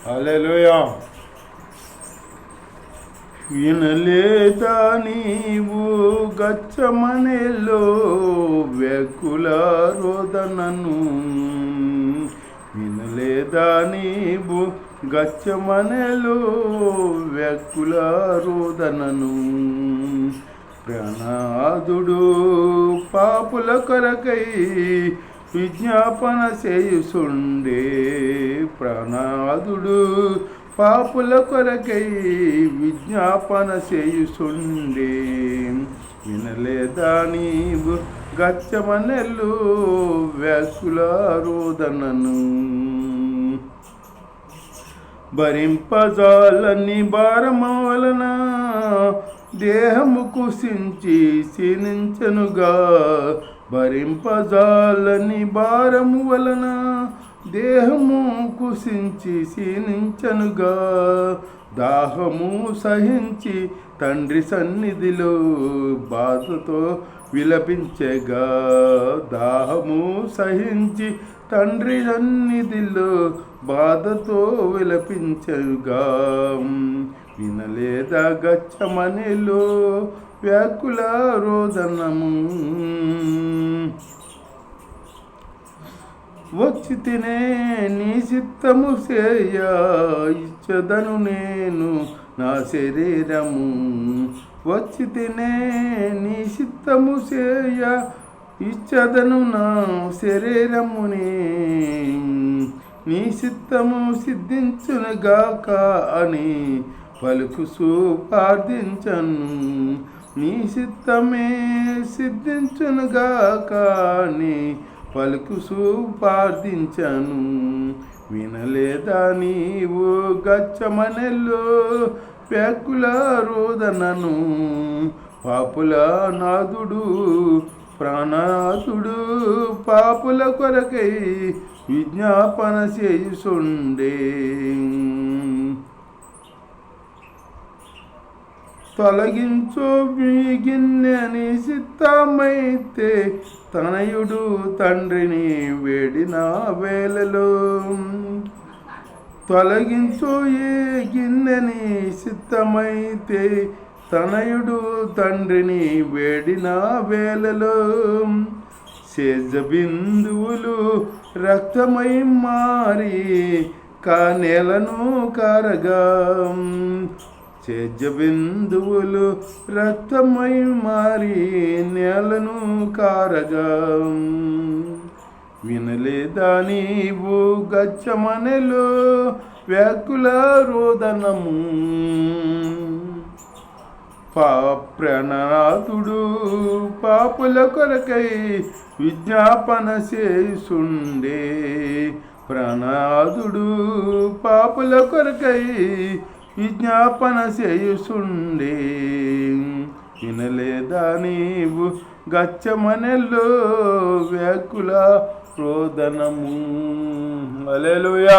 హల్లెలూయా. వినలేదా నీవు గచ్చమనేలో వ్యాకుల రోదనను? వినలేదా నీవు గచ్చమనేలో వ్యాకుల రోదనను? ప్రాణాదుడు పాపుల కొరకై విజ్ఞాపన చేయుచుండే. ప్రాణాదుడు పాపుల కొరకై విజ్ఞాపన చేయుచుండే. వినలేదా నీవు గచ్చమనేలో వ్యాకుల రోదనను? భరింపజాలని భారము వలన దేహము కుసించి క్షీణించెనుగా. భరింపజాలని భారము వలన దేహము కుసించి క్షీణించెనుగా. దాహము సహించి తండ్రి సన్నిధిలో బాధతో విలపించెగా. దాహము సహించి తండ్రి సన్నిధిలో బాధతో విలపించెగా. వినలేదా గచ్చమనేలో వ్యాకుల రోదనము? వచ్చి తినే నీ చిత్తము చేయ ఇచ్చదను నేను నా శరీరము. వచ్చి తినే నీ చిత్తము చేయ ఇచ్చదను నా శరీరముని. నీ చిత్తము సిద్ధించునుగాక అని పలుకుచు ప్రార్థించను. నీ చిత్తమే సిద్ధించునుగాక అని పలుకుచు ప్రార్థించను. వినలేదా నీవు గచ్చమనేలో వ్యాకుల రోదనను? పాపుల నాథుడు ప్రాణనాథుడు పాపుల కొరకై విజ్ఞాపన చేయుచుండే. తొలగించు మీ గిన్నెని చిత్తమైతే తనయుడు తండ్రిని వేడిన వేళలో. తొలగించు ఈ గిన్నెని చిత్తమైతే తనయుడు తండ్రిని వేడిన వేళలో. సేజ బిందువులు రక్తమై మారి నేలను కారగా. సేజ బిందువులు రక్తమై మారి నేలను కారగా. వినలేదా నీవు గచ్చమనేలో వ్యాకుల రోదనము? ప్రాణనాథుడు పాపుల కొరకై విజ్ఞాపన చేయుచుండే. ప్రాణనాథుడు పాపుల కొరకై విజ్ఞాపన చేయుచుండే. వినలేదా నీవు గచ్చమనేలో వ్యాకుల రోదనము? హల్లెలూయా.